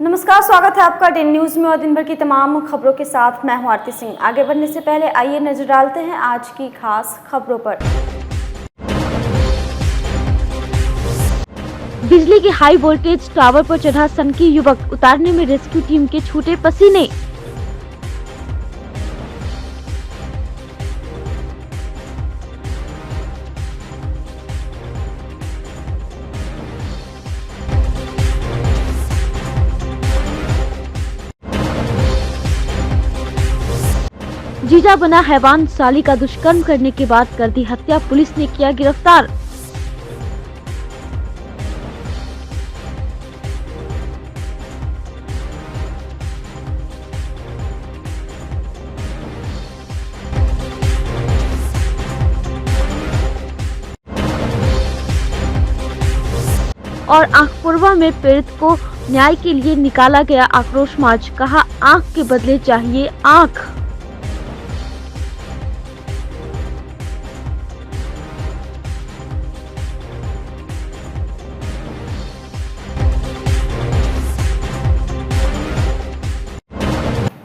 नमस्कार, स्वागत है आपका टेन न्यूज में और दिन भर की तमाम खबरों के साथ मैं हूं आरती सिंह। आगे बढ़ने से पहले आइए नजर डालते हैं आज की खास खबरों पर। बिजली के हाई वोल्टेज टावर पर चढ़ा सनकी युवक, उतारने में रेस्क्यू टीम के छूटे पसीने। जीजा बना हैवान, साली का दुष्कर्म करने के बाद कर दी हत्या, पुलिस ने किया गिरफ्तार। और आंखपुरवा में पीड़ित को न्याय के लिए निकाला गया आक्रोश मार्च, कहा आंख के बदले चाहिए आंख।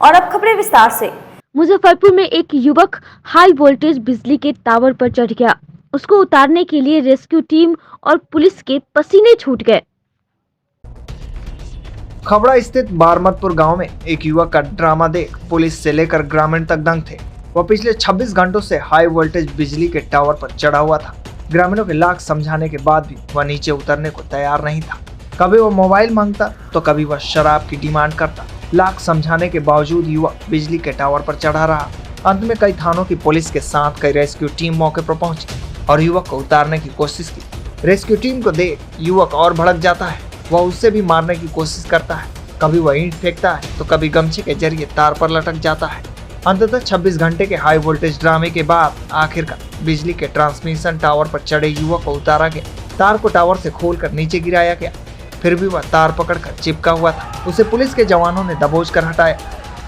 और अब खबरें विस्तार से। मुजफ्फरपुर में एक युवक हाई वोल्टेज बिजली के टावर पर चढ़ गया। उसको उतारने के लिए रेस्क्यू टीम और पुलिस के पसीने छूट गए। खबड़ा स्थित बारमतपुर गांव में एक युवक का ड्रामा देख पुलिस से लेकर ग्रामीण तक दंग थे। वह पिछले 26 घंटों से हाई वोल्टेज बिजली के टावर पर चढ़ा हुआ था। ग्रामीणों के लाख समझाने के बाद भी वह नीचे उतरने को तैयार नहीं था। कभी वह मोबाइल मांगता तो कभी वह शराब की डिमांड करता। लाख समझाने के बावजूद युवक बिजली के टावर पर चढ़ा रहा। अंत में कई थानों की पुलिस के साथ कई रेस्क्यू टीम मौके पर पहुंची और युवक को उतारने की कोशिश की। रेस्क्यू टीम को देख युवक और भड़क जाता है। वह उससे भी मारने की कोशिश करता है। कभी वह ईंट फेंकता है तो कभी गमछे के जरिए तार पर लटक जाता है। अंततः 26 घंटे के हाई वोल्टेज ड्रामे के बाद आखिरकार बिजली के ट्रांसमिशन टावर पर चढ़े युवक को उतारा गया। तार को टावर से खोलकर नीचे गिराया गया। फिर भी वह तार पकड़कर चिपका हुआ था। उसे पुलिस के जवानों ने दबोच कर हटाया।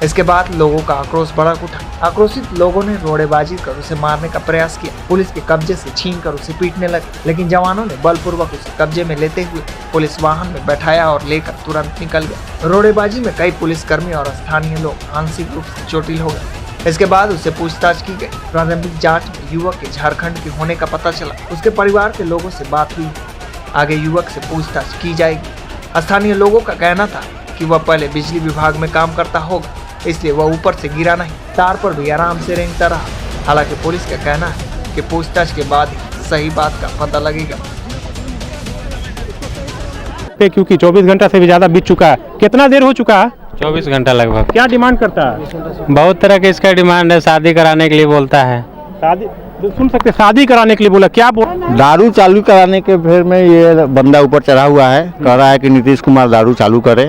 इसके बाद लोगों का आक्रोश भड़क उठा। आक्रोशित लोगों ने रोड़ेबाजी कर उसे मारने का प्रयास किया। पुलिस के कब्जे से छीनकर उसे पीटने लगे, लेकिन जवानों ने बलपूर्वक उसे कब्जे में लेते हुए पुलिस वाहन में बैठाया और लेकर तुरंत निकल गए। रोड़ेबाजी में कई पुलिसकर्मी और स्थानीय लोग आंशिक रूप से चोटिल हो गए। इसके बाद उसे पूछताछ की गई। प्रारंभिक जाँच में युवक के झारखंड के होने का पता चला। उसके परिवार के लोगों से बात हुई। आगे युवक से पूछताछ की जाएगी। स्थानीय लोगों का कहना था कि वह पहले बिजली विभाग में काम करता होगा, इसलिए वह ऊपर से गिरा नहीं, तार पर भी आराम से रेंगता रहा। हालांकि पुलिस का कहना है कि पूछताछ के बाद ही सही बात का पता लगेगा। क्योंकि 24 घंटा से भी ज्यादा बीत चुका है। कितना देर हो चुका है? 24 घंटा लगभग। क्या डिमांड करता है? बहुत तरह के इसका डिमांड है। शादी कराने के लिए बोलता है। शादी सुन सकते, शादी कराने के लिए बोला। क्या दारू चालू कराने के फेर में ये बंदा ऊपर चढ़ा हुआ है। कह रहा है कि नीतीश कुमार दारू चालू करे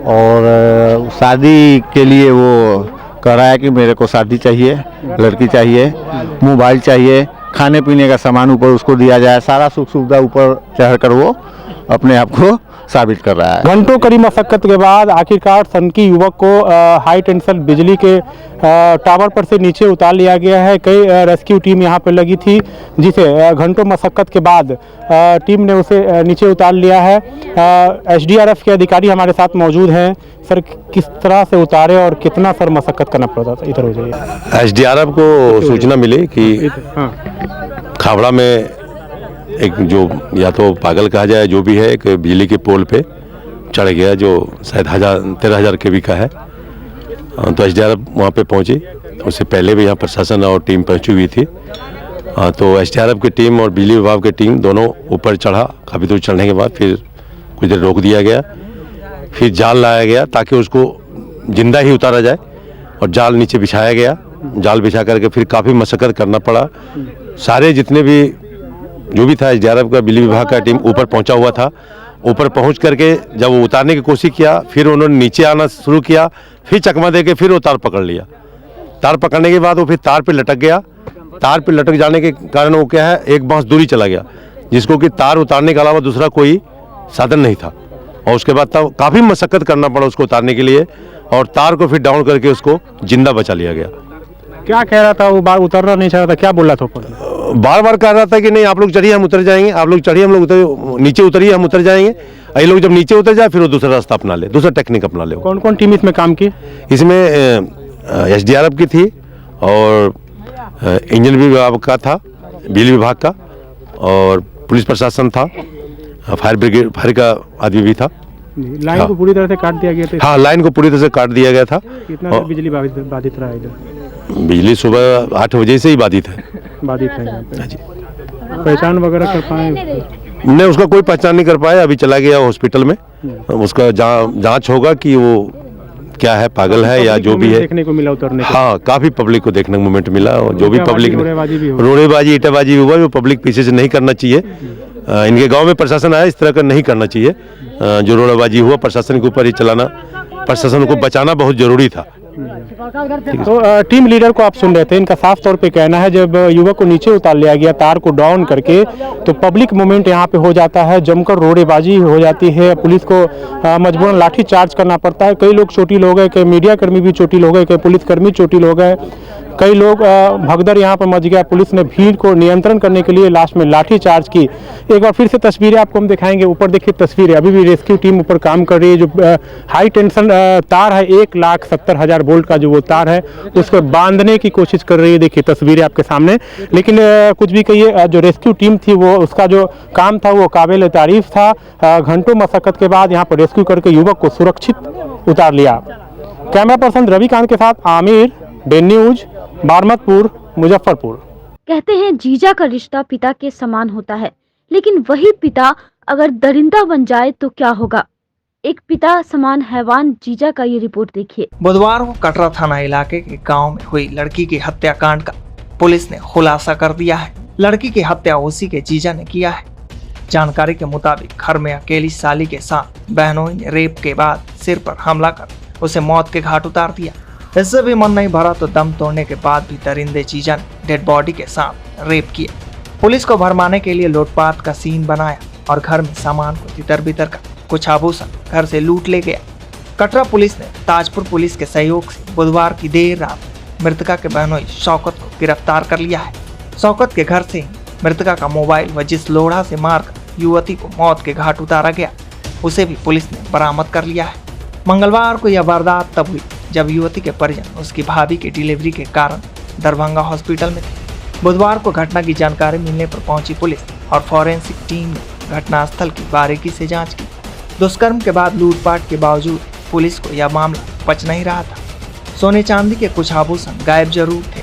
और शादी के लिए वो कह रहा है कि मेरे को शादी चाहिए, लड़की चाहिए, मोबाइल चाहिए, खाने पीने का सामान ऊपर उसको दिया जाए। सारा सुख सुविधा ऊपर चढ़कर वो अपने आप को साबित कर रहा है। घंटों कड़ी मशक्कत के बाद आखिरकार सनकी युवक को हाई टेंशन बिजली के टावर पर से नीचे उतार लिया गया है। कई रेस्क्यू टीम यहां पर लगी थी, जिसे घंटों मशक्कत के बाद टीम ने उसे नीचे उतार लिया है। एसडीआरएफ के अधिकारी हमारे साथ मौजूद हैं। सर, किस तरह से उतारे और कितना सर मशक्कत करना पड़ता था? इधर हो जाइए। एसडीआरएफ को सूचना मिली कि खाबड़ा में एक जो या तो पागल कहा जाए जो भी है, एक बिजली के पोल पे चढ़ गया जो शायद 13,000 केवी का है। तो एसडीआरएफ वहाँ पे पहुँची। उससे पहले भी यहाँ प्रशासन और टीम पहुँची हुई थी। तो एसडीआरएफ की टीम और बिजली विभाग की टीम दोनों ऊपर चढ़ा। काफ़ी दूर चढ़ने के बाद फिर कुछ देर रोक दिया गया। फिर जाल लाया गया ताकि उसको जिंदा ही उतारा जाए और जाल नीचे बिछाया गया। जाल बिछा करके फिर काफ़ी मशक्कत करना पड़ा। सारे जितने भी जो भी था एसडीआरएफ का, बिजली विभाग का टीम ऊपर पहुंचा हुआ था। ऊपर पहुंच करके जब वो उतारने की कोशिश किया, फिर उन्होंने नीचे आना शुरू किया। फिर चकमा दे के फिर वो तार पकड़ लिया। तार पकड़ने के बाद वो फिर तार पे लटक गया। तार पे लटक जाने के कारण वो क्या है, एक बांस दूरी चला गया, जिसको कि तार उतारने के अलावा दूसरा कोई साधन नहीं था। और उसके बाद तब काफ़ी मशक्कत करना पड़ा उसको उतारने के लिए और तार को फिर डाउन करके उसको जिंदा बचा लिया गया। क्या कह रहा था वो? बार उतरना नहीं चाह रहा था, क्या बोला था? बार बार कह रहा था कि नहीं आप लोग चढ़िए हम उतर जाएंगे, आप लोग चढ़िए हम लोग उतर, नीचे उतरिए हम उतर जाएंगे। ये लोग जब नीचे उतर जाए फिर वो दूसरा रास्ता अपना ले, दूसरा टेक्निक अपना ले। कौन कौन टीम इसमें काम की? इसमें SDRF की थी और इंजन विभाग का था, बिजली विभाग का, और पुलिस प्रशासन था, फायर ब्रिगेड, फायर का आदमी भी था। लाइन को पूरी तरह से काट दिया गया था। हाँ, लाइन को पूरी तरह से काट दिया गया था। कितना देर बिजली बाधित रहा इधर? बिजली सुबह 8 बजे से ही बाधित है। बाधित है यहाँ पे। हाँ जी। पहचान वगैरह कर पाए? नहीं, उसका कोई पहचान नहीं कर पाया, अभी चला गया हॉस्पिटल में। उसका जांच होगा कि वो क्या है, पागल है या जो भी है। देखने को मिला उतरने के। हाँ, काफी पब्लिक को देखने को मोमेंट मिला, और जो भी पब्लिक रोड़ेबाजी ईटेबाजी हुआ वो पब्लिक पीछे से नहीं करना चाहिए। इनके गांव में प्रशासन आया, इस तरह का नहीं करना चाहिए। जो रोड़ेबाजी हुआ प्रशासन के ऊपर ही चलाना, प्रशासन को बचाना बहुत जरूरी था। तो टीम लीडर को आप सुन रहे थे, इनका साफ तौर पे कहना है जब युवक को नीचे उतार लिया गया तार को डाउन करके, तो पब्लिक मूवमेंट यहाँ पे हो जाता है, जमकर रोड़ेबाजी हो जाती है, पुलिस को मजबूरन लाठी चार्ज करना पड़ता है। कई लोग चोटिल हो गए, कई मीडिया कर्मी भी चोटिल हो गए, कई पुलिसकर्मी चोटिल हो गए, कई लोग भगदड़ यहाँ पर मच गया। पुलिस ने भीड़ को नियंत्रण करने के लिए लास्ट में लाठी चार्ज की। एक बार फिर से तस्वीरें आपको हम दिखाएंगे। ऊपर देखिए तस्वीरें, अभी भी रेस्क्यू टीम ऊपर काम कर रही है। जो हाई टेंशन तार है, 1,70,000 वोल्ट का जो वो तार है, उसको बांधने की कोशिश कर रही है। देखिए तस्वीरें आपके सामने। लेकिन कुछ भी कहिए, जो रेस्क्यू टीम थी वो उसका जो काम था वो काबिल तारीफ था। घंटों मशक्कत के बाद यहाँ पर रेस्क्यू करके युवक को सुरक्षित उतार लिया। कैमरा पर्सन रविकांत के साथ आमिर, डे न्यूज, बारमतपुर, मुजफ्फरपुर। कहते हैं जीजा का रिश्ता पिता के समान होता है, लेकिन वही पिता अगर दरिंदा बन जाए तो क्या होगा? एक पिता समान हैवान जीजा का ये रिपोर्ट देखिए। बुधवार को कटरा थाना इलाके के गांव में हुई लड़की की हत्याकांड का पुलिस ने खुलासा कर दिया है। लड़की की हत्या उसी के जीजा ने किया है। जानकारी के मुताबिक घर में अकेली साली के साथ बहनों ने रेप के बाद सिर पर हमला कर उसे मौत के घाट उतार दिया। इससे भी मन नहीं भरा तो दम तोड़ने के बाद भी दरिंदे जीजा ने डेड बॉडी के साथ रेप किया। पुलिस को भरमाने के लिए लूटपाट का सीन बनाया और घर में सामान को तितर बितर कर कुछ आभूषण घर से लूट ले गया। कटरा पुलिस ने ताजपुर पुलिस के सहयोग से बुधवार की देर रात मृतका के बहनोई शौकत को गिरफ्तार कर लिया है। शौकत के घर से ही मृतका का मोबाइल व जिस लोढ़ा से मारकर युवती को मौत के घाट उतारा गया, उसे भी पुलिस ने बरामद कर लिया है। मंगलवार को यह वारदात तब हुई जब युवती के परिजन उसकी भाभी की डिलीवरी के कारण दरभंगा हॉस्पिटल में थे। बुधवार को घटना की जानकारी मिलने पर पहुंची पुलिस और फॉरेंसिक टीम ने घटनास्थल की बारीकी से जांच की। दुष्कर्म के बाद लूटपाट के बावजूद पुलिस को यह मामला पच नहीं रहा था। सोने चांदी के कुछ आभूषण गायब जरूर थे,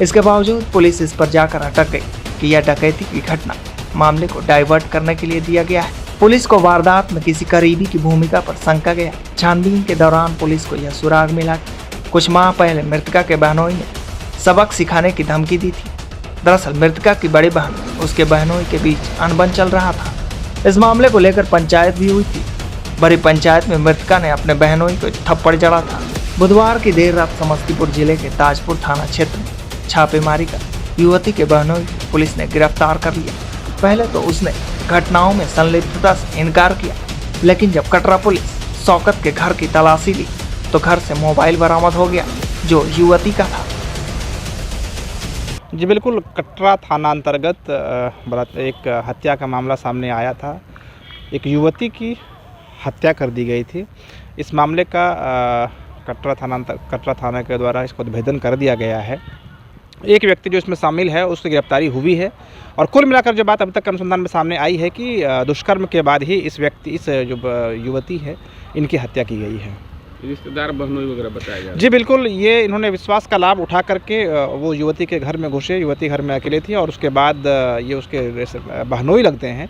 इसके बावजूद पुलिस इस पर जाकर अटक गई कि यह डकैती की घटना मामले को डाइवर्ट करने के लिए दिया गया है। पुलिस को वारदात में किसी करीबी की भूमिका पर शंका गया। छानबीन के दौरान पुलिस को यह सुराग मिला कि कुछ माह पहले मृतका के बहनोई ने सबक सिखाने की धमकी दी थी। दरअसल मृतका की बड़ी बहन उसके बहनोई के बीच अनबन चल रहा था। इस मामले को लेकर पंचायत भी हुई थी। बड़ी पंचायत में मृतका ने अपने बहनोई को थप्पड़ जड़ा था। बुधवार की देर रात समस्तीपुर जिले के ताजपुर थाना क्षेत्र में छापेमारी कर युवती के बहनोई को पुलिस ने गिरफ्तार कर लिया। पहले तो उसने घटनाओं में संलिप्तता से इनकार किया, लेकिन जब कटरा पुलिस शौकत के घर की तलाशी ली तो घर से मोबाइल बरामद हो गया जो युवती का था। जी बिल्कुल, कटरा थाना अंतर्गत एक हत्या का मामला सामने आया था। एक युवती की हत्या कर दी गई थी। इस मामले का कटरा थाना के द्वारा इसको उद्भेदन कर दिया गया है। एक व्यक्ति जो इसमें शामिल है उसकी गिरफ्तारी हुई है और कुल मिलाकर जो बात अभी तक अनुसंधान में सामने आई है कि दुष्कर्म के बाद ही इस जो युवती है इनकी हत्या की गई है। रिश्तेदार बहनोई वगैरह बताया जा रहा है। जी बिल्कुल, ये इन्होंने विश्वास का लाभ उठा करके वो युवती के घर में घुसे। युवती घर में अकेले थी और उसके बाद ये उसके बहनोई लगते हैं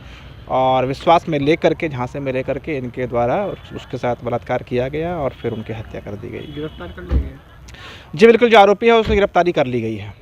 और विश्वास में लेकर के, झांसे में लेकर के इनके द्वारा उसके साथ बलात्कार किया गया और फिर उनकी हत्या कर दी गई। गिरफ्तार कर लिया गया? जी बिल्कुल, जो आरोपी है उसकी गिरफ्तारी कर ली गई है।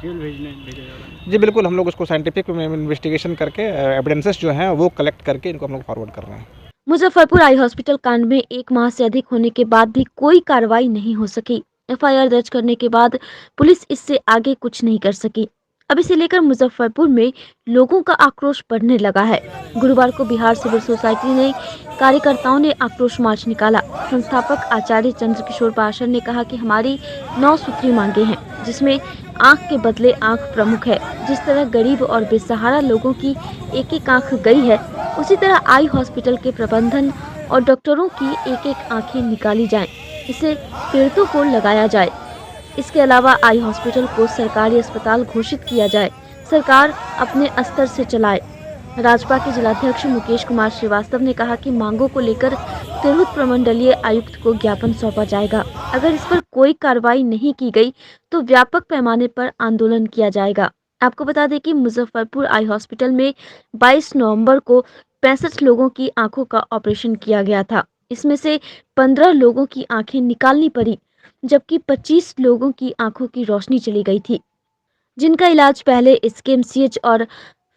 जेल भेजा जा रहा है? जी बिल्कुल, हम लोग उसको साइंटिफिक इन्वेस्टिगेशन करके एविडेंसेस जो हैं वो कलेक्ट करके इनको हम लोग फॉरवर्ड कर रहे हैं। मुजफ्फरपुर आई हॉस्पिटल कांड में 1 माह से अधिक होने के बाद भी कोई कार्रवाई नहीं हो सकी। FIR दर्ज करने के बाद पुलिस इससे आगे कुछ नहीं कर सकी। अब इसे लेकर मुजफ्फरपुर में लोगों का आक्रोश बढ़ने लगा है। गुरुवार को बिहार सिविल सोसाइटी ने कार्यकर्ताओं ने आक्रोश मार्च निकाला। संस्थापक आचार्य चंद्रकिशोर पार्षद ने कहा कि हमारी 9 सूत्री मांगे हैं, जिसमें आंख के बदले आंख प्रमुख है। जिस तरह गरीब और बेसहारा लोगों की एक एक आंख गई है, उसी तरह आई हॉस्पिटल के प्रबंधन और डॉक्टरों की एक एक आंखें निकाली जाएं। इसे पीड़ितों को लगाया जाए। इसके अलावा आई हॉस्पिटल को सरकारी अस्पताल घोषित किया जाए। सरकार अपने स्तर से चलाए। राजपा के जिलाध्यक्ष मुकेश कुमार श्रीवास्तव ने कहा कि मांगों को लेकर तिरहुत प्रमंडलीय आयुक्त को ज्ञापन सौंपा जाएगा। अगर इस पर कोई कार्रवाई नहीं की गई तो व्यापक पैमाने पर आंदोलन किया जाएगा। आपको बता दें कि मुजफ्फरपुर आई हॉस्पिटल में 22 नवंबर को 65 लोगों की आंखों का ऑपरेशन किया गया था। इसमें से 15 लोगों की आंखें निकालनी पड़ी, जबकि 25 लोगों की आंखों की रोशनी चली गई थी, जिनका इलाज पहले एसकेएमसीएच और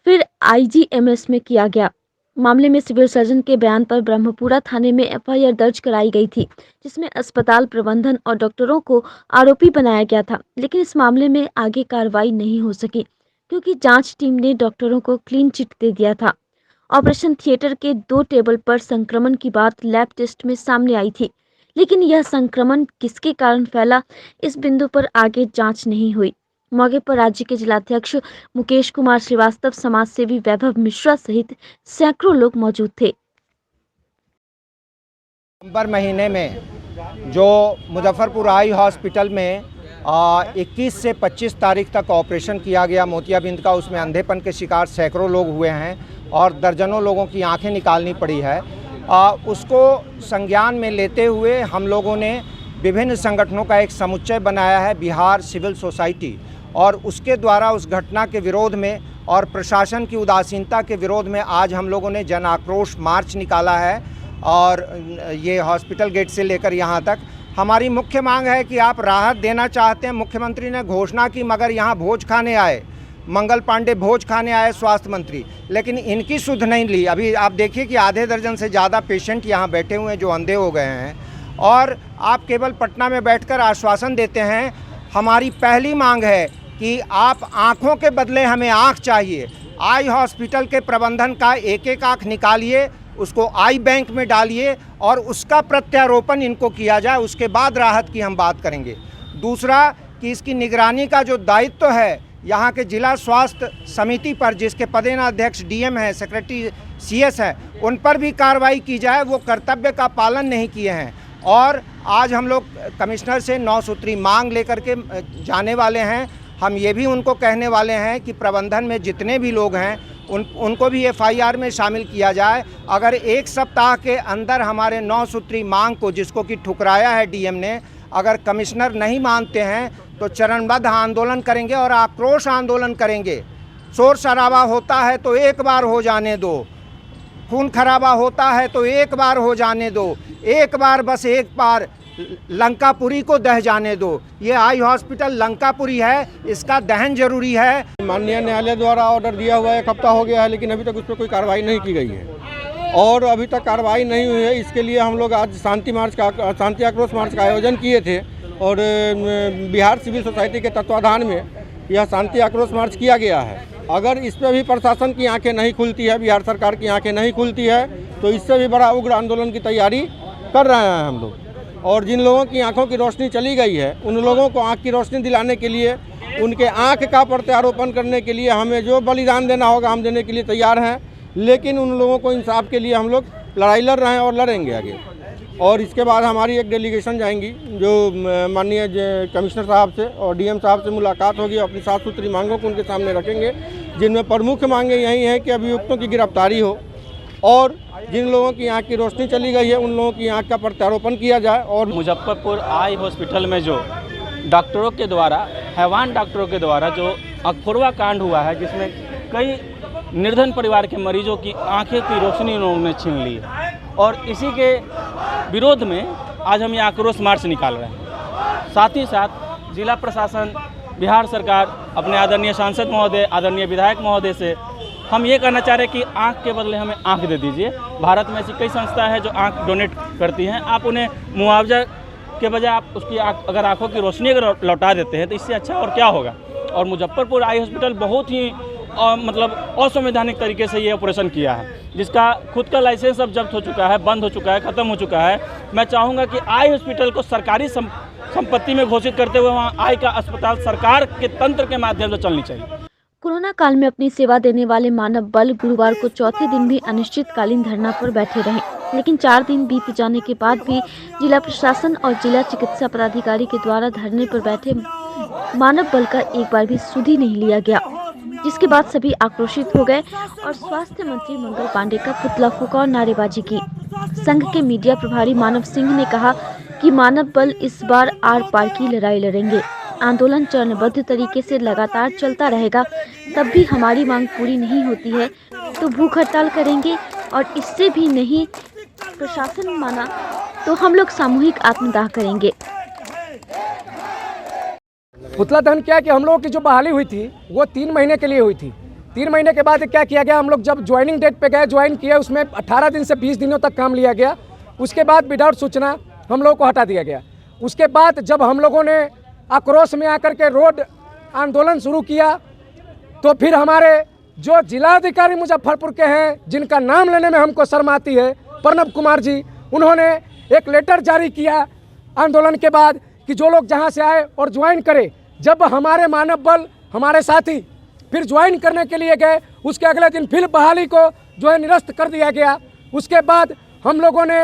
फिर आईजीएमएस में किया गया। मामले में सिविल सर्जन के बयान पर ब्रह्मपुरा थाने में एफआईआर दर्ज कराई गई थी, जिसमें अस्पताल प्रबंधन और डॉक्टरों को आरोपी बनाया गया था। लेकिन इस मामले में आगे कार्रवाई नहीं हो सकी क्योंकि जांच टीम ने डॉक्टरों को क्लीन चिट दे दिया था। ऑपरेशन थिएटर के 2 टेबल पर संक्रमण की बात लैब टेस्ट में सामने आई थी, लेकिन यह संक्रमण किसके कारण फैला, इस बिंदु पर आगे जांच नहीं हुई। मौके पर राज्य के जिलाध्यक्ष मुकेश कुमार श्रीवास्तव, समाज सेवी वैभव मिश्रा सहित सैकड़ों लोग मौजूद थे। नवंबर महीने में जो मुजफ्फरपुर आई हॉस्पिटल में 21 से 25 तारीख तक ऑपरेशन किया गया मोतियाबिंद का, उसमें अंधेपन के शिकार सैकड़ों लोग हुए हैं और दर्जनों लोगों की आंखें निकालनी पड़ी है। उसको संज्ञान में लेते हुए हम लोगों ने विभिन्न संगठनों का एक समुच्चय बनाया है, बिहार सिविल सोसाइटी, और उसके द्वारा उस घटना के विरोध में और प्रशासन की उदासीनता के विरोध में आज हम लोगों ने जन आक्रोश मार्च निकाला है। और ये हॉस्पिटल गेट से लेकर यहाँ तक हमारी मुख्य मांग है कि आप राहत देना चाहते हैं। मुख्यमंत्री ने घोषणा की, मगर यहाँ भोज खाने आए, मंगल पांडे भोज खाने आए स्वास्थ्य मंत्री, लेकिन इनकी सुध नहीं ली। अभी आप देखिए कि आधे दर्जन से ज़्यादा पेशेंट यहाँ बैठे हुए हैं जो अंधे हो गए हैं, और आप केवल पटना में बैठकर आश्वासन देते हैं। हमारी पहली मांग है कि आप आँखों के बदले हमें आँख चाहिए। आई हॉस्पिटल के प्रबंधन का एक एक आँख निकालिए, उसको आई बैंक में डालिए और उसका प्रत्यारोपण इनको किया जाए, उसके बाद राहत की हम बात करेंगे। दूसरा कि इसकी निगरानी का जो दायित्व है यहाँ के जिला स्वास्थ्य समिति पर, जिसके पदेनाध्यक्ष डीएम है, सेक्रेटरी सीएस है, उन पर भी कार्रवाई की जाए। वो कर्तव्य का पालन नहीं किए हैं। और आज हम लोग कमिश्नर से 9 सूत्री मांग लेकर के जाने वाले हैं। हम ये भी उनको कहने वाले हैं कि प्रबंधन में जितने भी लोग हैं उनको भी एफआईआर में शामिल किया जाए। अगर 1 सप्ताह के अंदर हमारे 9 सूत्री मांग को, जिसको कि ठुकराया है डीएम ने, अगर कमिश्नर नहीं मानते हैं तो चरणबद्ध आंदोलन करेंगे और आक्रोश आंदोलन करेंगे। शोर शराबा होता है तो एक बार हो जाने दो, खून खराबा होता है तो एक बार हो जाने दो, एक बार, बस एक बार लंकापुरी को दह जाने दो। ये आई हॉस्पिटल लंकापुरी है, इसका दहन जरूरी है। माननीय न्यायालय द्वारा ऑर्डर दिया हुआ 1 हफ्ता हो गया है, लेकिन अभी तक उस पर कोई कार्रवाई नहीं की गई है और अभी तक कार्रवाई नहीं हुई है। इसके लिए हम लोग आज शांति आक्रोश मार्च का आयोजन किए थे और बिहार सिविल सोसाइटी के तत्वाधान में यह शांति आक्रोश मार्च किया गया है। अगर इस पर भी प्रशासन की आंखें नहीं खुलती है, बिहार सरकार की आंखें नहीं खुलती है, तो इससे भी बड़ा उग्र आंदोलन की तैयारी कर रहे हैं हम लोग। और जिन लोगों की आंखों की रोशनी चली गई है, उन लोगों को आंख की रोशनी दिलाने के लिए, उनके आंख का प्रत्यारोपण करने के लिए हमें जो बलिदान देना होगा हम देने के लिए तैयार हैं। लेकिन उन लोगों को इंसाफ के लिए हम लोग लड़ाई लड़ रहे हैं और लड़ेंगे आगे। और इसके बाद हमारी एक डेलीगेशन जाएंगी जो माननीय कमिश्नर साहब से और डीएम साहब से मुलाकात होगी। अपनी 7 सूत्री मांगों को उनके सामने रखेंगे, जिनमें प्रमुख मांगे यही हैं कि अभियुक्तों की गिरफ्तारी हो और जिन लोगों की आंख की रोशनी चली गई है उन लोगों की आंख का प्रत्यारोपण किया जाए। और मुजफ्फरपुर आई हॉस्पिटल में जो डॉक्टरों के द्वारा, हैवान डॉक्टरों के द्वारा जो अखुरवा कांड हुआ है, जिसमें कई निर्धन परिवार के मरीजों की आंखें की रोशनी उन्होंने छीन ली है, और इसी के विरोध में आज हम ये आक्रोश मार्च निकाल रहे हैं। साथ ही साथ जिला प्रशासन, बिहार सरकार, अपने आदरणीय सांसद महोदय, आदरणीय विधायक महोदय से हम ये कहना चाह रहे हैं कि आंख के बदले हमें आंख दे दीजिए। भारत में ऐसी कई संस्थाएं हैं जो आंख डोनेट करती हैं। आप उन्हें मुआवजा के बजाय आप उसकी अगर आंखों की रोशनी अगर लौटा देते हैं तो इससे अच्छा और क्या होगा। और मुजफ्फरपुर आई हॉस्पिटल बहुत ही मतलब असंवैधानिक तरीके से ये ऑपरेशन किया है, जिसका खुद का लाइसेंस अब जब्त हो चुका है, बंद हो चुका है, ख़त्म हो चुका है। मैं चाहूँगा कि आई हॉस्पिटल को सरकारी संपत्ति में घोषित करते हुए वहाँ आय का अस्पताल सरकार के तंत्र के माध्यम से चलनी चाहिए। कोरोना काल में अपनी सेवा देने वाले मानव बल गुरुवार को चौथे दिन भी अनिश्चितकालीन धरना पर बैठे रहे, लेकिन 4 दिन बीत जाने के बाद भी जिला प्रशासन और जिला चिकित्सा पदाधिकारी के द्वारा धरने पर बैठे मानव बल का एक बार भी सुधि नहीं लिया गया, जिसके बाद सभी आक्रोशित हो गए और स्वास्थ्य मंत्री मंगल पांडे का पुतला फूंका और नारेबाजी की। संघ के मीडिया प्रभारी मानव सिंह ने कहा कि मानव बल इस बार आर पार की लड़ाई लड़ेंगे। आंदोलन चरणबद्ध तरीके से लगातार चलता रहेगा, तब भी हमारी मांग पूरी नहीं होती है तो भूख हड़ताल करेंगे और इससे भी नहीं प्रशासन माना तो हम लोग सामूहिक आत्मदाह करेंगे। पुतला दहन क्या कि हम लोगों की जो बहाली हुई थी वो 3 महीने के लिए हुई थी। 3 महीने के बाद क्या किया गया, हम लोग जब ज्वाइनिंग डेट पे गए, ज्वाइन किया, उसमें 18 दिन से 20 दिनों तक काम लिया गया। उसके बाद विदाउट सूचना हम लोगों को हटा दिया गया। उसके बाद जब हम लोगों ने आक्रोश में आकर के रोड आंदोलन शुरू किया तो फिर हमारे जो जिलाधिकारी मुजफ्फरपुर के हैं, जिनका नाम लेने में हमको शर्म आती है, प्रणब कुमार जी, उन्होंने एक लेटर जारी किया आंदोलन के बाद कि जो लोग जहां से आए और ज्वाइन करें। जब हमारे मानव बल हमारे साथी फिर ज्वाइन करने के लिए गए, उसके अगले दिन फिर बहाली को जो है निरस्त कर दिया गया। उसके बाद हम लोगों ने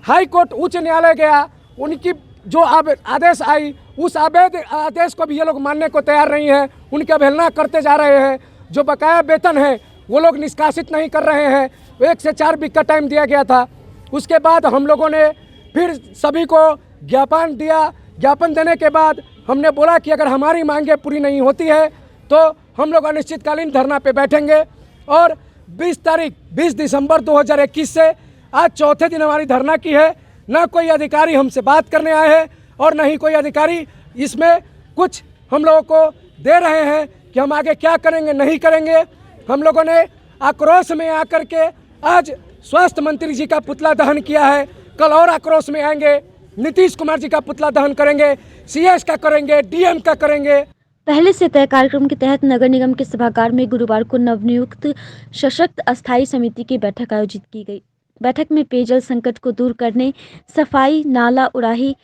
हाई कोर्ट उच्च न्यायालय गया, उनकी जो आदेश आई उस आदेश को भी ये लोग मानने को तैयार नहीं है, उनकी अवहेलना करते जा रहे हैं। जो बकाया वेतन है वो लोग निष्कासित नहीं कर रहे हैं। 1 से 4 वीक का टाइम दिया गया था। उसके बाद हम लोगों ने फिर सभी को ज्ञापन दिया। ज्ञापन देने के बाद हमने बोला कि अगर हमारी मांगें पूरी नहीं होती है तो हम लोग अनिश्चितकालीन धरना पे बैठेंगे। और 20 दिसंबर 2021 से आज चौथे दिन हमारी धरना की है। ना कोई अधिकारी हमसे बात करने आए हैं और ना ही कोई अधिकारी इसमें कुछ हम लोगों को दे रहे हैं कि हम आगे क्या करेंगे नहीं करेंगे। हम लोगों ने आक्रोश में आकर के आज स्वास्थ्य मंत्री जी का पुतला दहन किया है। कल और आक्रोश में आएंगे, नीतीश कुमार जी का पुतला दहन करेंगे, सीएस का करेंगे, डीएम का करेंगे। पहले से तय कार्यक्रम के तहत नगर निगम के सभागार में गुरुवार को नवनियुक्त सशक्त अस्थायी समिति की बैठक आयोजित की गई। बैठक में पेयजल संकट को दूर करने, सफाई, नाला उड़ाही,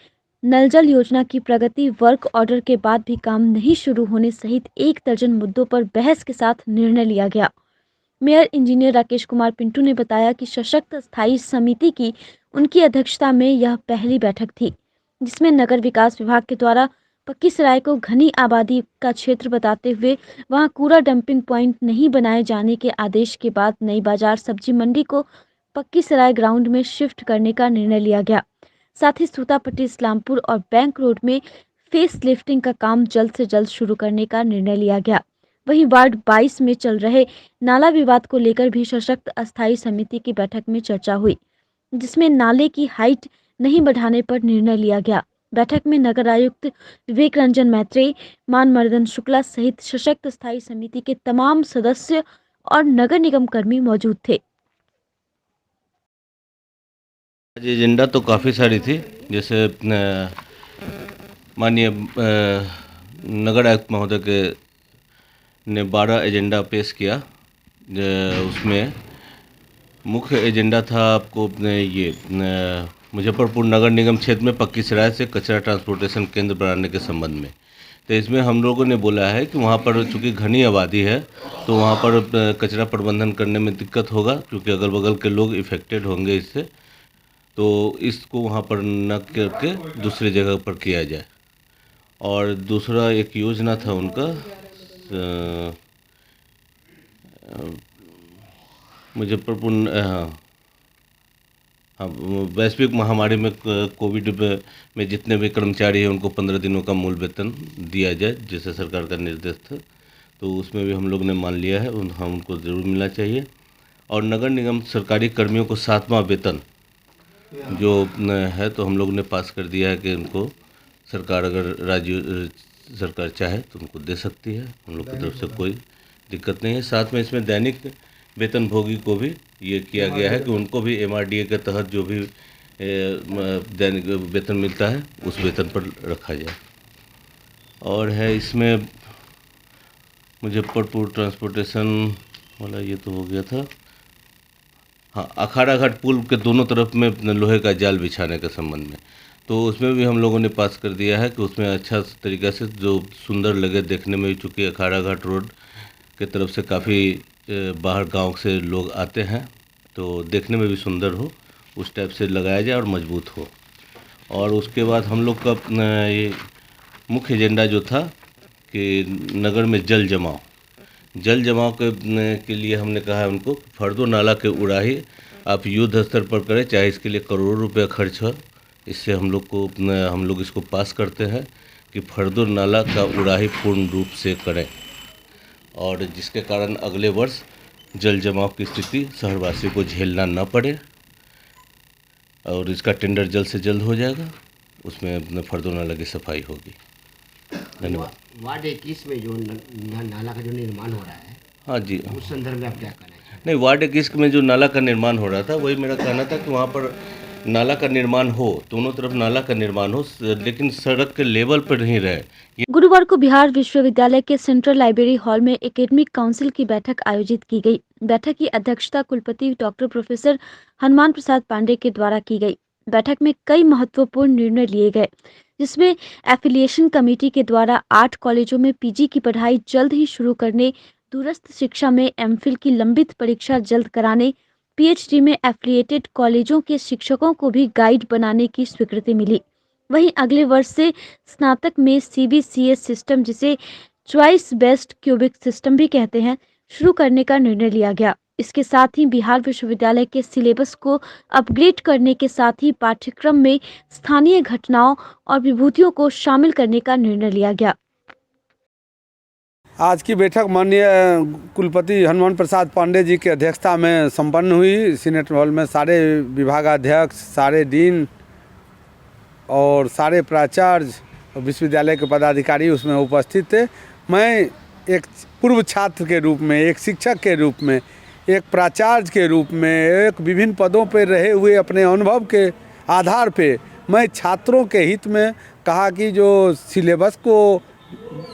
नल जल योजना की प्रगति, वर्क ऑर्डर के बाद भी काम नहीं शुरू होने सहित 1 दर्जन मुद्दों पर बहस के साथ निर्णय लिया गया। मेयर इंजीनियर राकेश कुमार पिंटू ने बताया कि सशक्त स्थायी समिति की उनकी अध्यक्षता में यह पहली बैठक थी, जिसमें नगर विकास विभाग के द्वारा पक्की सराय को घनी आबादी का क्षेत्र बताते हुए वहां कूड़ा डंपिंग पॉइंट नहीं बनाए जाने के आदेश के बाद नई बाजार सब्जी मंडी को पक्की सराय ग्राउंड में शिफ्ट करने का निर्णय लिया गया। साथ ही सूतापट्टी, इस्लामपुर और बैंक रोड में फेस लिफ्टिंग का काम जल्द से जल्द शुरू करने का निर्णय लिया गया। वहीं वार्ड 22 में चल रहे नाला विवाद को लेकर भी सशक्त अस्थायी समिति की बैठक में चर्चा हुई, जिसमें नाले की हाइट नहीं बढ़ाने पर निर्णय लिया गया। बैठक में नगर आयुक्त विवेक रंजन मैत्रेय, मानमर्दन शुक्ला सहित सशक्त स्थायी समिति के तमाम सदस्य और नगर निगम कर्मी मौजूद थे। एजेंडा तो काफ़ी सारी थी, जैसे माननीय नगर आयुक्त महोदय के ने 12 एजेंडा पेश किया। उसमें मुख्य एजेंडा था आपको ये मुजफ्फरपुर नगर निगम क्षेत्र में पक्की सराय से कचरा ट्रांसपोर्टेशन केंद्र बनाने के संबंध में। तो इसमें हम लोगों ने बोला है कि वहाँ पर चूँकि घनी आबादी है तो वहाँ पर कचरा प्रबंधन करने में दिक्कत होगा, क्योंकि अगल बगल के लोग इफ़ेक्टेड होंगे इससे। तो इसको वहाँ पर न करके दूसरी जगह पर किया जाए। और दूसरा एक योजना था उनका मुजफ्फरपुर, हाँ, वैश्विक महामारी में कोविड में जितने भी कर्मचारी हैं उनको 15 दिनों का मूल वेतन दिया जाए, जैसे सरकार का निर्देश था। तो उसमें भी हम लोग ने मान लिया है, हम उनको ज़रूर मिलना चाहिए। और नगर निगम सरकारी कर्मियों को 7वां वेतन जो है तो हम लोग ने पास कर दिया है कि उनको सरकार अगर राज्य सरकार चाहे तो उनको दे सकती है। हम लोग की तरफ से कोई दिक्कत नहीं है। साथ में इसमें दैनिक वेतन भोगी को भी ये किया गया है कि उनको भी MRDA के तहत जो भी दैनिक वेतन मिलता है उस वेतन पर रखा जाए। और है इसमें मुजफ्फरपुर ट्रांसपोर्टेशन वाला ये तो हो गया था। हाँ, अखाड़ा घाट पुल के दोनों तरफ में लोहे का जाल बिछाने के संबंध में। तो उसमें भी हम लोगों ने पास कर दिया है कि उसमें अच्छा तरीक़ा से जो सुंदर लगे देखने में, चूँकि अखाड़ा घाट रोड के तरफ से काफ़ी बाहर गांव से लोग आते हैं, तो देखने में भी सुंदर हो उस टाइप से लगाया जाए और मजबूत हो। और उसके बाद हम लोग का ये मुख्य एजेंडा जो था कि नगर में जल जमाव के लिए हमने कहा है उनको, फर्दो नाला के उड़ाही आप युद्ध स्तर पर करें, चाहे इसके लिए करोड़ों रुपया खर्च हो। इससे हम लोग इसको पास करते हैं कि फर्दो नाला का उड़ाही पूर्ण रूप से करें, और जिसके कारण अगले वर्ष जल जमाव की स्थिति शहरवासियों को झेलना न पड़े, और इसका टेंडर जल्द से जल्द हो जाएगा, उसमें फर्दो नाला की सफाई होगी। धन्यवाद। वार्ड 21 में जो नाला का जो निर्माण हो रहा है, हाँ जी, उस संदर्भ में आप क्या कहना है? नहीं, वार्ड 21 में जो नाला का निर्माण हो रहा था, वही मेरा कहना था कि वहाँ पर नाला का निर्माण हो, दोनों तरफ नाला का निर्माण हो, लेकिन सड़क के लेवल पर नहीं रहे। गुरुवार को बिहार विश्वविद्यालय के सेंट्रल लाइब्रेरी हॉल में एकेडमिक काउंसिल की बैठक आयोजित की गई। बैठक की अध्यक्षता कुलपति डॉक्टर प्रोफेसर हनुमान प्रसाद पांडे के द्वारा की गई। बैठक में कई महत्वपूर्ण निर्णय लिए गए, जिसमें एफिलिएशन कमेटी के द्वारा 8 कॉलेजों में पीजी की पढ़ाई जल्द ही शुरू करने, दूरस्थ शिक्षा में एमफिल की लंबित परीक्षा जल्द कराने, पीएचडी में एफिलिएटेड कॉलेजों के शिक्षकों को भी गाइड बनाने की स्वीकृति मिली। वहीं अगले वर्ष से स्नातक में सीबीसीएस सिस्टम, जिसे चॉइस बेस्ड क्यूबिक सिस्टम भी कहते हैं, शुरू करने का निर्णय लिया गया। इसके साथ ही बिहार विश्वविद्यालय के सिलेबस को अपग्रेड करने के साथ ही पाठ्यक्रम में स्थानीय घटनाओं और विभूतियों को शामिल करने का निर्णय लिया गया। आज की बैठक माननीय कुलपति हनुमान प्रसाद पांडे जी की अध्यक्षता में संपन्न हुई। सीनेट हॉल में सारे विभागाध्यक्ष, सारे डीन और सारे प्राचार्य, विश्वविद्यालय के पदाधिकारी उसमें उपस्थित थे। मैं एक पूर्व छात्र के रूप में, एक शिक्षक के रूप में, एक प्राचार्य के रूप में, एक विभिन्न पदों पर रहे हुए अपने अनुभव के आधार पे मैं छात्रों के हित में कहा कि जो सिलेबस को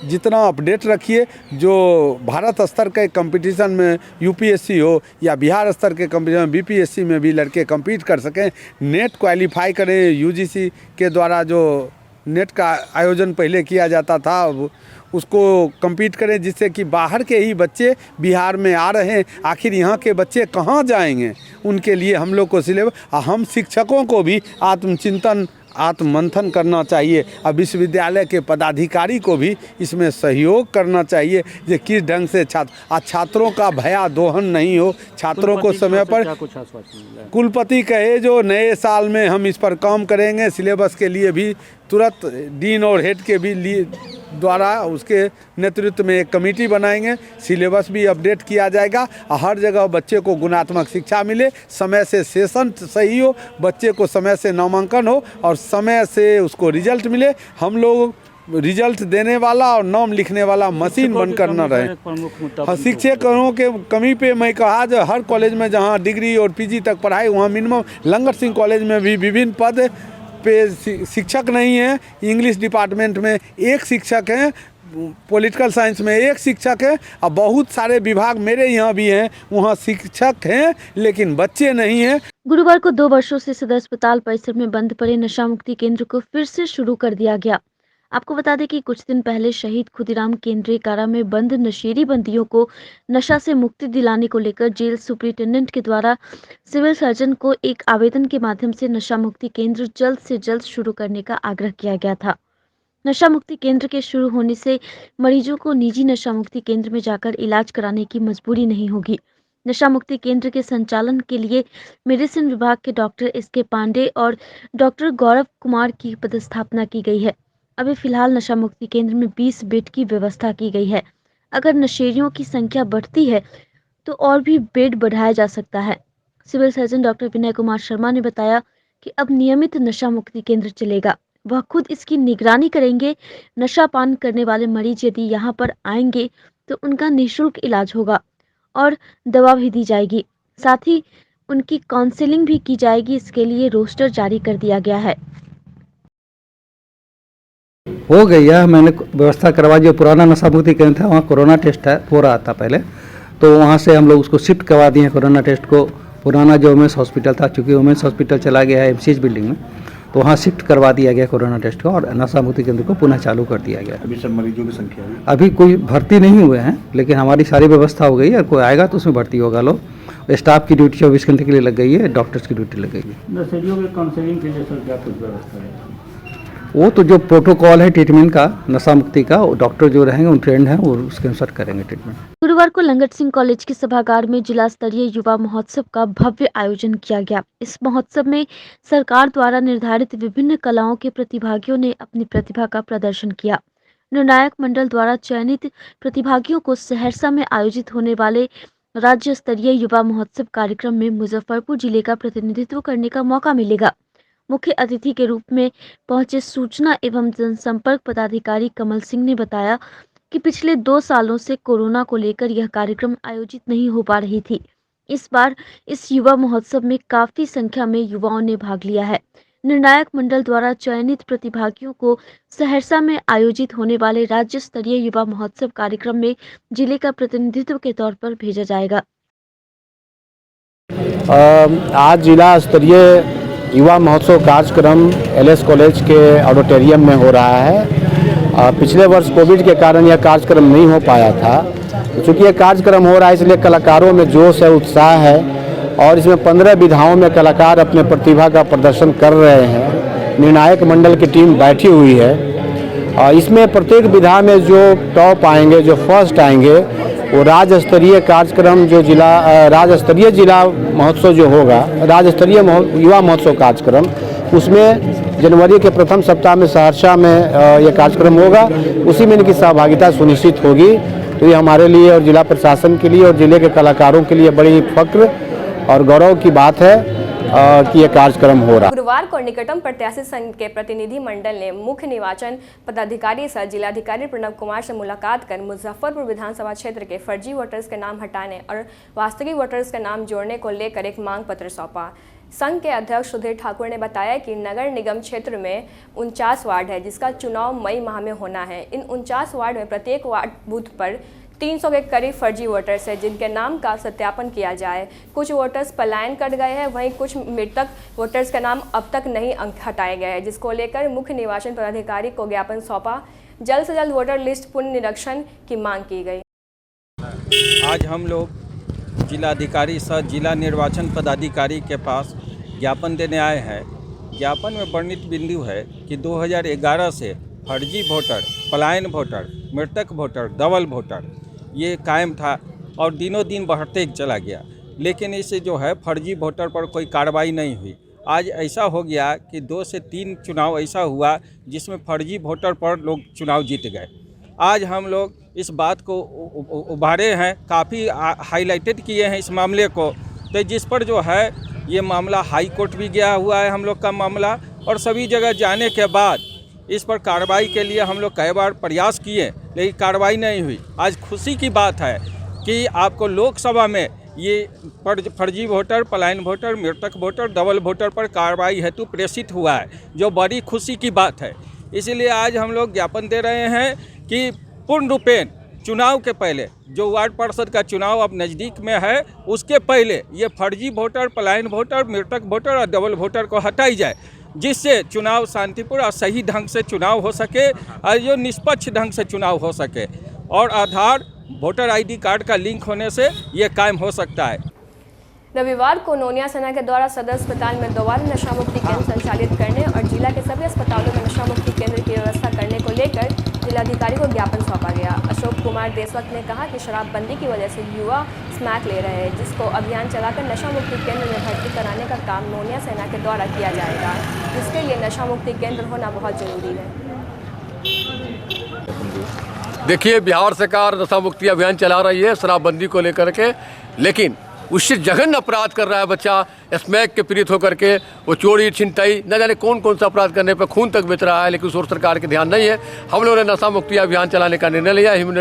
जितना अपडेट रखिए, जो भारत स्तर के कंपटीशन में यूपीएससी हो या बिहार स्तर के कंपटीशन में बीपीएससी में भी लड़के compete कर सकें, नेट क्वालिफाई करें। यूजीसी के द्वारा जो नेट का आयोजन पहले किया जाता था, उसको compete करें, जिससे कि बाहर के ही बच्चे बिहार में आ रहे हैं, आखिर यहाँ के बच्चे कहाँ जाएंगे, उनके लिए हम लोग को सिलेबस, हम शिक्षकों को भी आत्मचिंतन, आत्ममंथन करना चाहिए। अब विश्वविद्यालय के पदाधिकारी को भी इसमें सहयोग करना चाहिए, जो किस ढंग से छात्रों का भया दोहन नहीं हो, छात्रों को समय पर। कुलपति कहे जो नए साल में हम इस पर काम करेंगे, सिलेबस के लिए भी तुरंत डीन और हेड के भी द्वारा उसके नेतृत्व में एक कमेटी बनाएंगे, सिलेबस भी अपडेट किया जाएगा, हर जगह बच्चे को गुणात्मक शिक्षा मिले, समय से सेशन सही हो, बच्चे को समय से नामांकन हो और समय से उसको रिजल्ट मिले। हम लोग रिजल्ट देने वाला और नाम लिखने वाला मशीन बनकर न रहे। शिक्षकों के कमी पे मैं कहा जो हर कॉलेज में जहाँ डिग्री और पीजी तक पढ़ाई, वहाँ मिनिमम लंगर सिंह कॉलेज में भी विभिन्न पद पे शिक्षक नहीं है। इंग्लिश डिपार्टमेंट में एक शिक्षक हैं, पॉलिटिकल साइंस में एक शिक्षक है, और बहुत सारे विभाग मेरे यहाँ भी हैं, वहाँ शिक्षक हैं लेकिन बच्चे नहीं हैं। गुरुवार को 2 वर्षों से सदर अस्पताल परिसर में बंद पड़े नशा मुक्ति केंद्र को फिर से शुरू कर दिया गया। आपको बता दें कि कुछ दिन पहले शहीद खुदीराम केंद्रीय कारा में बंद नशेड़ी बंदियों को नशा से मुक्ति दिलाने को लेकर जेल सुपरिटेंडेंट के द्वारा सिविल सर्जन को एक आवेदन के माध्यम से नशा मुक्ति केंद्र जल्द से जल्द शुरू करने का आग्रह किया गया था। नशा मुक्ति केंद्र के शुरू होने से मरीजों को निजी नशा मुक्ति केंद्र में जाकर इलाज कराने की मजबूरी नहीं होगी। नशा मुक्ति केंद्र के संचालन के लिए मेडिसिन विभाग के डॉक्टर एस.के. पांडे और डॉक्टर गौरव कुमार की पदस्थापना की गई है। अभी फिलहाल नशा मुक्ति केंद्र में 20 बेड की व्यवस्था की गई है। अगर नशेड़ियों की संख्या बढ़ती है तो और भी बेड बढ़ाया जा सकता है। Civil surgeon doctor Vinay Kumar Sharma ने बताया कि अब नियमित नशा मुक्ति केंद्र चलेगा। वह खुद इसकी निगरानी करेंगे। नशा पान करने वाले मरीज यदि यहाँ पर आएंगे तो उनका निःशुल्क इलाज होगा और दवा भी दी जाएगी। साथ ही उनकी काउंसलिंग भी की जाएगी। इसके लिए रोस्टर जारी कर दिया गया है। हो गई है, मैंने व्यवस्था करवा, जो पुराना नशा मुक्ति केंद्र था वहाँ कोरोना टेस्ट हो रहा था पहले, तो वहाँ से हम लोग उसको शिफ्ट करवा दिए कोरोना टेस्ट को। पुराना जो वुमेंस हॉस्पिटल था, चूँकि वुमेंस हॉस्पिटल चला गया है एमसीएच बिल्डिंग में, तो वहाँ शिफ्ट करवा दिया गया कोरोना टेस्ट को और नशा मुक्ति केंद्र को पुनः चालू कर दिया गया। अभी सब मरीजों की संख्या है? अभी कोई भर्ती नहीं हुए हैं, लेकिन हमारी सारी व्यवस्था हो गई है। कोई आएगा तो उसमें भर्ती होगा। लोग स्टाफ की ड्यूटी 24 घंटे के लिए लग गई है, डॉक्टर्स की ड्यूटी लग गई है। नशेड़ियों के काउंसलिंग के लिए सर क्या कुछ व्यवस्था है? वो तो जो प्रोटोकॉल है ट्रीटमेंट का, नशा मुक्ति का, डॉक्टर जो रहेंगे उन ट्रेंड हैं, वो उसके अनुसार करेंगे ट्रीटमेंट। गुरुवार को लंगट सिंह कॉलेज के सभागार में जिला स्तरीय युवा महोत्सव का भव्य आयोजन किया गया। इस महोत्सव में सरकार द्वारा निर्धारित विभिन्न कलाओं के प्रतिभागियों ने अपनी प्रतिभा का प्रदर्शन किया। निर्णायक मंडल द्वारा चयनित प्रतिभागियों को सहरसा में आयोजित होने वाले राज्य स्तरीय युवा महोत्सव कार्यक्रम में मुजफ्फरपुर जिले का प्रतिनिधित्व करने का मौका मिलेगा। मुख्य अतिथि के रूप में पहुंचे सूचना एवं जनसंपर्क पदाधिकारी कमल सिंह ने बताया कि पिछले 2 सालों से कोरोना को लेकर यह कार्यक्रम आयोजित नहीं हो पा रही थी। इस बार इस युवा महोत्सव में काफी संख्या में युवाओं ने भाग लिया है। निर्णायक मंडल द्वारा चयनित प्रतिभागियों को सहरसा में आयोजित होने वाले राज्य स्तरीय युवा महोत्सव कार्यक्रम में जिले का प्रतिनिधित्व के तौर पर भेजा जाएगा। आज जिला स्तरीय युवा महोत्सव कार्यक्रम एलएस कॉलेज के ऑडिटोरियम में हो रहा है। पिछले वर्ष कोविड के कारण यह कार्यक्रम नहीं हो पाया था। चूँकि यह कार्यक्रम हो रहा है इसलिए कलाकारों में जोश है, उत्साह है और इसमें 15 विधाओं में कलाकार अपने प्रतिभा का प्रदर्शन कर रहे हैं। निर्णायक मंडल की टीम बैठी हुई है। इसमें प्रत्येक विधा में जो टॉप आएंगे, जो फर्स्ट आएंगे, वो राज्य स्तरीय कार्यक्रम जो राज्य स्तरीय जिला महोत्सव जो होगा, राज्य स्तरीय युवा महोत्सव कार्यक्रम, उसमें जनवरी के प्रथम सप्ताह में सहरसा में यह कार्यक्रम होगा। उसी में इनकी सहभागिता सुनिश्चित होगी। तो ये हमारे लिए और जिला प्रशासन के लिए और जिले के कलाकारों के लिए बड़ी फक्र और गौरव की बात है कि यह कार्यक्रम हो रहा है। गुरुवार को निकटतम प्रत्याशी संघ के प्रतिनिधि मंडल ने मुख्य निर्वाचन पदाधिकारी सह जिलाधिकारी प्रणव कुमार से मुलाकात कर मुजफ्फरपुर विधानसभा क्षेत्र के फर्जी वोटर्स के नाम हटाने और वास्तविक वोटर्स का नाम जोड़ने को लेकर एक मांग पत्र सौंपा। संघ के अध्यक्ष सुधीर ठाकुर ने बताया कि नगर निगम क्षेत्र में 49 वार्ड है, जिसका चुनाव मई माह में होना है। इन 49 वार्ड में प्रत्येक वार्ड बूथ पर 300 के करीब फर्जी वोटर्स हैं, जिनके नाम का सत्यापन किया जाए। कुछ वोटर्स पलायन कर गए हैं, वहीं कुछ मृतक वोटर्स का नाम अब तक नहीं हटाए गए हैं, जिसको लेकर मुख्य निर्वाचन पदाधिकारी को ज्ञापन सौंपा। जल्द से जल्द वोटर लिस्ट पुनर्निरीक्षण की मांग की गई। आज हम लोग जिलाधिकारी सह जिला निर्वाचन पदाधिकारी के पास ज्ञापन देने आए हैं। ज्ञापन में वर्णित बिंदु है कि 2011 से फर्जी वोटर, पलायन वोटर, मृतक वोटर, डबल वोटर ये कायम था और दिनों दिन बढ़ते चला गया, लेकिन इससे जो है फर्जी वोटर पर कोई कार्रवाई नहीं हुई। आज ऐसा हो गया कि 2 से 3 चुनाव ऐसा हुआ जिसमें फर्जी वोटर पर लोग चुनाव जीत गए। आज हम लोग इस बात को उभारे हैं, काफ़ी हाईलाइटेड किए हैं इस मामले को, तो जिस पर जो है ये मामला हाई कोर्ट भी गया हुआ है हम लोग का मामला, और सभी जगह जाने के बाद इस पर कार्रवाई के लिए हम लोग कई बार प्रयास किए, लेकिन कार्रवाई नहीं हुई। आज खुशी की बात है कि आपको लोकसभा में ये फर्जी वोटर, पलायन वोटर, मृतक वोटर, डबल वोटर पर कार्रवाई हेतु प्रेषित हुआ है, जो बड़ी खुशी की बात है। इसीलिए आज हम लोग ज्ञापन दे रहे हैं कि पूर्ण रूपेण चुनाव के पहले, जो वार्ड पार्षद का चुनाव अब नज़दीक में है, उसके पहले ये फर्जी वोटर, पलायन वोटर, मृतक वोटर और डबल वोटर को हटाई जाए, जिससे चुनाव शांतिपूर्ण और सही ढंग से चुनाव हो सके और जो निष्पक्ष ढंग से चुनाव हो सके, और आधार वोटर आईडी कार्ड का लिंक होने से ये कायम हो सकता है। रविवार को नोनिया सेना के द्वारा सदर अस्पताल में दोबारा नशा मुक्ति केंद्र संचालित करने और जिला के सभी अस्पतालों में नशा मुक्ति केंद्र की व्यवस्था करने को लेकर जिलाधिकारी को ज्ञापन सौंपा गया। अशोक कुमार देशवक्त ने कहा कि शराबबंदी की वजह से युवा स्मैक ले रहे हैं, जिसको अभियान चलाकर नशा मुक्ति केंद्र में भर्ती कराने का काम नोनिया सेना के द्वारा किया जाएगा, जिसके लिए नशा मुक्ति केंद्र होना बहुत जरूरी है। देखिए, बिहार सरकार नशा मुक्ति अभियान चला रही है शराबबंदी को लेकर के, लेकिन उससे जघन्य अपराध कर रहा है बच्चा स्मैक के पीड़ित होकर के। वो चोरी, छिनतई, न जाने कौन कौन सा अपराध करने पर खून तक बेच रहा है, लेकिन उस ओर सरकार के ध्यान नहीं है। हम लोगों ने नशा मुक्ति अभियान चलाने का निर्णय लिया। Human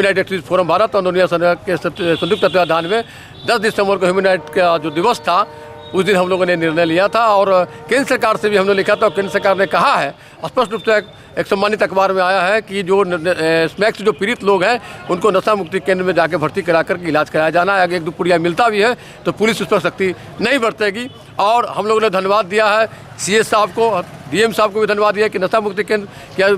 right activist forum Bharat और नोनिया सेना के संयुक्त तत्वाधान में 10 दिसंबर को ह्यूमन राइट का जो दिवस था उस दिन हम लोगों ने निर्णय लिया था और केंद्र सरकार से भी हमने लिखा था और केंद्र सरकार ने कहा है, स्पष्ट रूप से एक सम्मानित अखबार में आया है कि जो स्मैक से जो पीड़ित लोग हैं उनको नशा मुक्ति केंद्र में जाके भर्ती करा करके इलाज कराया जाना है। अगर 1-2 पुड़िया मिलता भी है तो पुलिस उस पर सख्ती नहीं बरतेगी। और हम लोगों ने धन्यवाद दिया है CS साहब को, DM साहब को भी धन्यवाद दिया कि नशा मुक्ति केंद्र क्या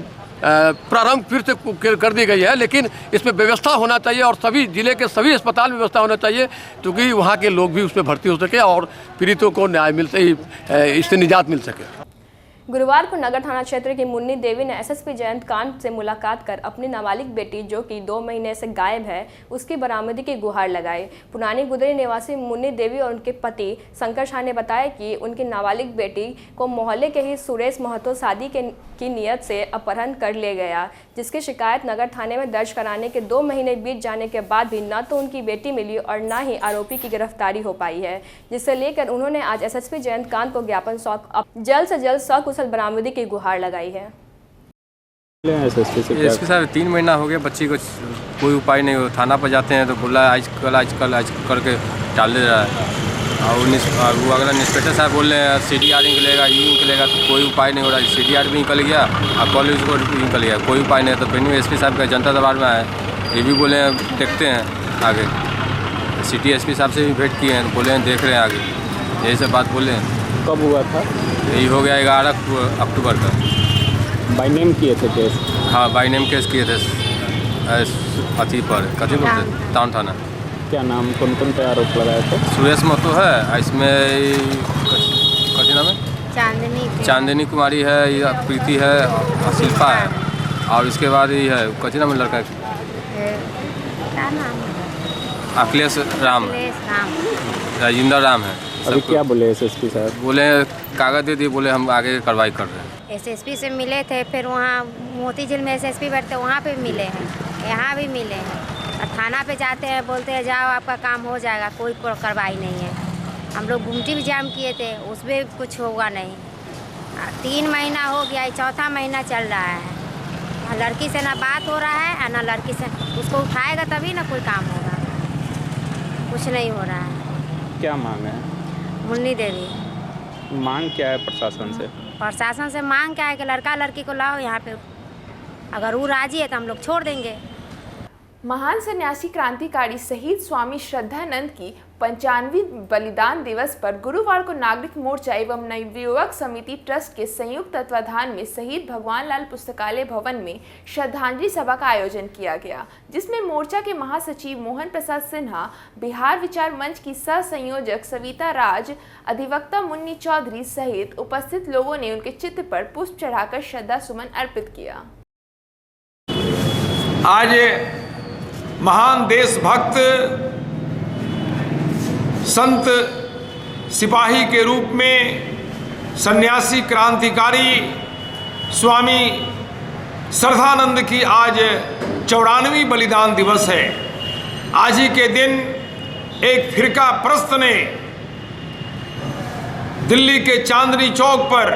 प्रारंभ फिर से कर दी गई है, लेकिन इसमें व्यवस्था होना चाहिए और सभी जिले के सभी अस्पताल में व्यवस्था होना चाहिए क्योंकि वहाँ के लोग भी उसमें भर्ती हो सके और पीड़ितों को न्याय मिल सके, इससे निजात मिल सके। गुरुवार को नगर थाना क्षेत्र की मुन्नी देवी ने SSP जयंत कांत से मुलाकात कर अपनी नाबालिग बेटी जो कि 2 महीने से गायब है उसकी बरामदगी की गुहार लगाई। पुरानी गुदरी निवासी मुन्नी देवी और उनके पति शंकर शाह ने बताया कि उनकी नाबालिग बेटी को मोहल्ले के ही सुरेश महतो शादी की नियत से अपहरण कर ले गया, जिसकी शिकायत नगर थाने में दर्ज कराने के 2 महीने बीत जाने के बाद भी न तो उनकी बेटी मिली और न ही आरोपी की गिरफ्तारी हो पाई है, जिससे लेकर उन्होंने आज SSP जयंत कांत को ज्ञापन सौंप जल्द से जल्द सकुशल बरामदगी की गुहार लगाई है। इसके साथ 3 महीना हो गया, बच्ची को कोई उपाय नहीं हो। थाना पर जाते हैं तो बोला आज करके डाल दे रहा है और वो अगला इंस्पेक्टर साहब बोल रहे हैं CDR निकलेगा, ये निकलेगा, तो कोई उपाय नहीं हो रहा है। CDR भी निकल गया और कॉलेज को भी निकल गया, कोई उपाय नहीं। तो फिर SP साहब का जनता दरबार में आए, ये भी बोले हैं देखते हैं आगे। सिटी SP साहब से भी भेंट किए हैं तो बोले हैं देख रहे हैं आगे, यही सब बात बोले हैं। कब हुआ था? यही हो गया 11 अक्टूबर का। बाई नेम किए थे केस? हाँ, बाई नेम केस किए थे अथी पर टाउन थाना। क्या नाम, कौन कौन पे आरोप लगाए थे? सुरेश महतो है, इसमें कथी नाम है, चांदनी कुमारी है, या प्रीति है, शिल्पा है और इसके बाद ये है कथी नाम है लड़का, अखिलेश राम, राजेंद्र राम है। अभी क्या बोले SSP साहब? बोले कागज दे दिए, बोले हम आगे कार्रवाई कर रहे हैं। SSP से मिले थे, फिर वहाँ मोती झील में SSP बैठते वहाँ पे मिले हैं, यहाँ भी मिले हैं और थाना पे जाते हैं, बोलते हैं जाओ आपका काम हो जाएगा, कोई कार्रवाई नहीं है। हम लोग गुमटी भी जाम किए थे, उसमें कुछ होगा नहीं। 3 महीना हो गया, 4था महीना चल रहा है, लड़की से ना बात हो रहा है ना लड़की से, उसको उठाएगा तभी ना कोई काम होगा, कुछ नहीं हो रहा है। क्या मांग है? मुन्नी देवी। मांग क्या है प्रशासन से? प्रशासन से मांग क्या है कि लड़का लड़की को लाओ यहाँ पे, अगर वो राजी है तो हम लोग छोड़ देंगे। महान सन्यासी क्रांतिकारी शहीद स्वामी श्रद्धानंद की 95वीं बलिदान दिवस पर गुरुवार को नागरिक मोर्चा एवं नवयुवक समिति ट्रस्ट के संयुक्त तत्वाधान में शहीद भगवान लाल पुस्तकालय भवन में श्रद्धांजलि सभा का आयोजन किया गया, जिसमें मोर्चा के महासचिव मोहन प्रसाद सिन्हा, बिहार विचार मंच की सह संयोजक सविता राज, अधिवक्ता मुन्नी चौधरी सहित उपस्थित लोगों ने उनके चित्र पर पुष्प चढ़ाकर श्रद्धा सुमन अर्पित किया। आज महान देशभक्त संत सिपाही के रूप में सन्यासी क्रांतिकारी स्वामी श्रद्धानंद की आज 94वीं बलिदान दिवस है। आज ही के दिन एक फिरका परस्त ने दिल्ली के चांदनी चौक पर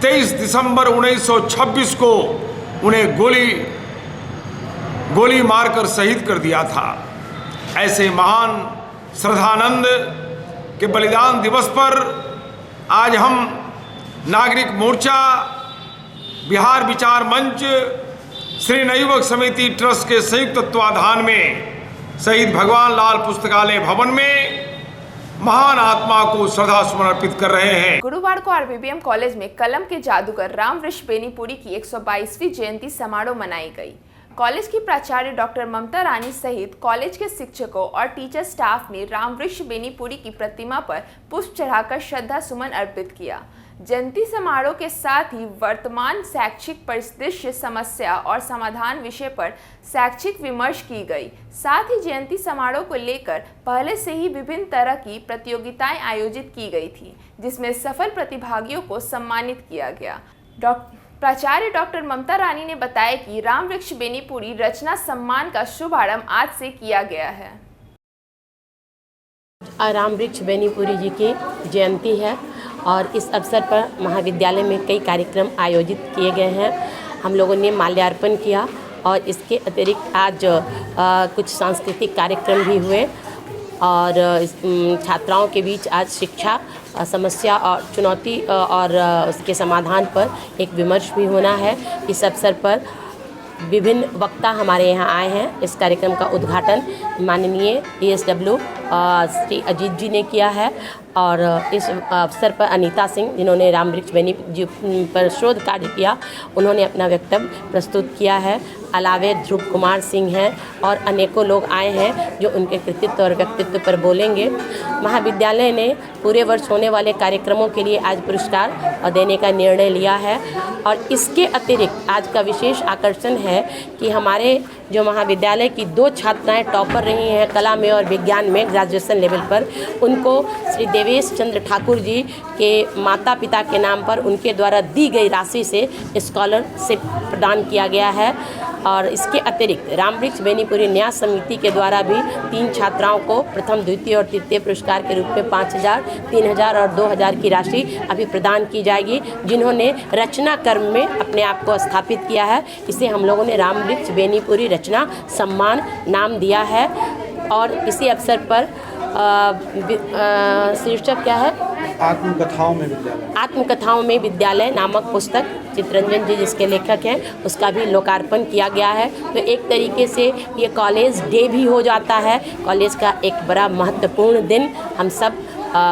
23 दिसंबर 1926 को उन्हें गोली मारकर शहीद कर दिया था। ऐसे महान श्रद्धानंद के बलिदान दिवस पर आज हम नागरिक मोर्चा, बिहार विचार मंच, श्री नवयुवक समिति ट्रस्ट के संयुक्त तत्वाधान में शहीद भगवान लाल पुस्तकालय भवन में महान आत्मा को श्रद्धा सुमन अर्पित कर रहे हैं। गुरुवार को RBBM कॉलेज में कलम के जादूगर राम वृक्ष बेनीपुरी की 122वीं जयंती समारोह मनाई गई। कॉलेज की प्राचार्य डॉक्टर ममता रानी सहित कॉलेज के शिक्षकों और टीचर स्टाफ ने राम वृक्ष बेनीपुरी की प्रतिमा पर पुष्प चढ़ाकर श्रद्धा सुमन अर्पित किया। जयंती समारोह के साथ ही वर्तमान शैक्षिक परिदृश्य, समस्या और समाधान विषय पर शैक्षिक विमर्श की गई। साथ ही जयंती समारोह को लेकर पहले से ही विभिन्न तरह की प्रतियोगिताएं आयोजित की गई थी, जिसमें सफल प्रतिभागियों को सम्मानित किया गया। प्राचार्य डॉक्टर ममता रानी ने बताया कि राम वृक्ष बेनीपुरी रचना सम्मान का शुभारंभ आज से किया गया है। राम वृक्ष बेनीपुरी जी की जयंती है और इस अवसर पर महाविद्यालय में कई कार्यक्रम आयोजित किए गए हैं। हम लोगों ने माल्यार्पण किया और इसके अतिरिक्त आज कुछ सांस्कृतिक कार्यक्रम भी हुए। और छात्राओं के बीच आज शिक्षा समस्या और चुनौती और उसके समाधान पर एक विमर्श भी होना है। इस अवसर पर विभिन्न वक्ता हमारे यहाँ आए हैं। इस कार्यक्रम का उद्घाटन माननीय ESW श्री अजीत जी ने किया है और इस अवसर पर अनीता सिंह, जिन्होंने रामवृक्ष बेनी जी पर शोध कार्य किया, उन्होंने अपना वक्तव्य प्रस्तुत किया है। अलावे ध्रुव कुमार सिंह हैं और अनेकों लोग आए हैं जो उनके कृतित्व और व्यक्तित्व पर बोलेंगे। महाविद्यालय ने पूरे वर्ष होने वाले कार्यक्रमों के लिए आज पुरस्कार देने का निर्णय लिया है और इसके अतिरिक्त आज का विशेष आकर्षण है कि हमारे जो महाविद्यालय की 2 छात्राएं टॉपर रही हैं कला में और विज्ञान में ग्रेजुएशन लेवल पर, उनको श्री देवेश चंद्र ठाकुर जी के माता पिता के नाम पर उनके द्वारा दी गई राशि से स्कॉलरशिप प्रदान किया गया है। और इसके अतिरिक्त रामवृक्ष बेनीपुरी न्यास समिति के द्वारा भी 3 छात्राओं को प्रथम, द्वितीय और तृतीय पुरस्कार के रूप में 5,000, 3,000 और 2,000 की राशि अभी प्रदान की जाएगी, जिन्होंने रचना कर्म में अपने आप को स्थापित किया है। इसे हम लोगों ने रामवृक्ष बेनीपुरी रचना सम्मान नाम दिया है। और इसी अवसर पर शीर्षक क्या है? आत्मकथाओं में विद्यालय नामक पुस्तक चित्रंजन जी जिसके लेखक हैं, उसका भी लोकार्पण किया गया है। तो एक तरीके से ये कॉलेज डे भी हो जाता है, कॉलेज का एक बड़ा महत्वपूर्ण दिन। हम सब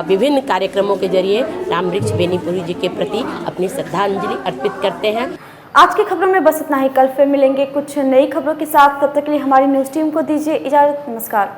विभिन्न कार्यक्रमों के जरिए रामवृक्ष बेनीपुरी जी के प्रति अपनी श्रद्धांजलि अर्पित करते हैं। आज की खबरों में बस इतना ही। कल फिर मिलेंगे कुछ नई खबरों के साथ। तब तक के लिए हमारी न्यूज़ टीम को दीजिए इजाज़त। नमस्कार।